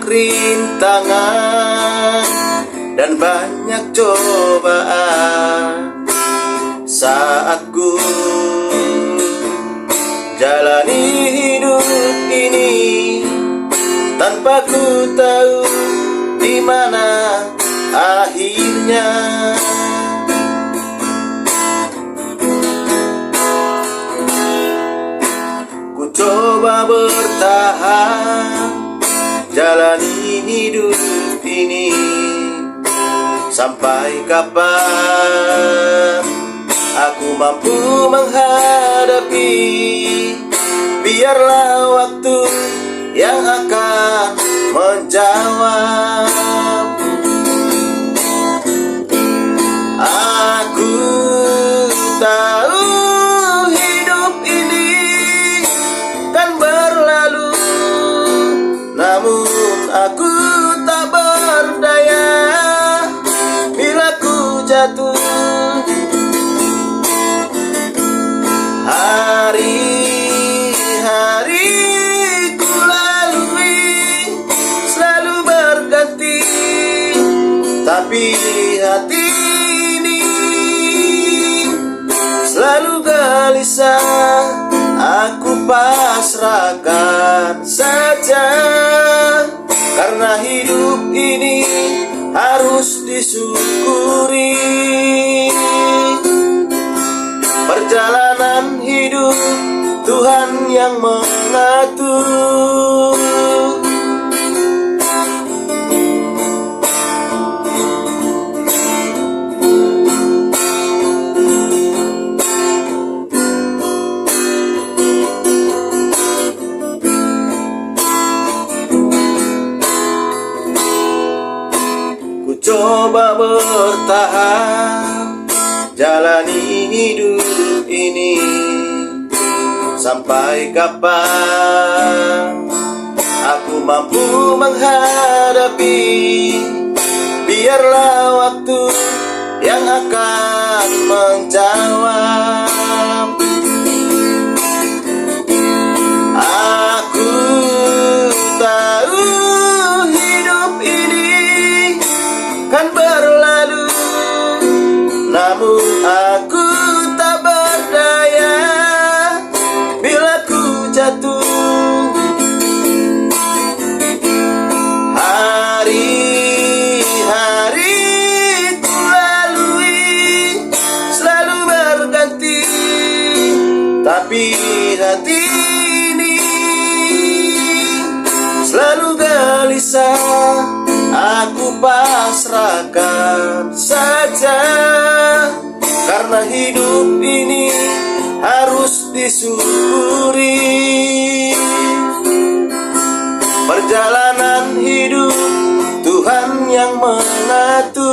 rintangan dan banyak cobaan saat ku jalani hidup ini tanpa ku tahu di mana akhirnya. Ku coba bertahan jalani hidup ini, sampai kapan aku mampu menghadapi. Biarlah waktu yang akan menjawab. Aku tahu hidup ini kan berlalu, namun aku tak berdaya bila ku jatuh. Hari-hari ku lalui selalu berganti, tapi hati ini selalu gelisah. Aku pasrahkan saja, karena hidup ini harus disyukuri. Perjalanan hidup Tuhan yang mengatur. Ku coba bertahan jalani hidup ini, sampai kapan aku mampu menghadapi. Biarlah waktu yang akan menjawab. Aku tahu hidup ini kan berlalu, namun aku tak berdaya bila ku jatuh. Hari-hari ku lalui selalu berganti, tapi hati ini selalu gelisah. Aku pasrahkan saja, karena hidup ini harus disyukuri. Perjalanan hidup Tuhan yang mengatur.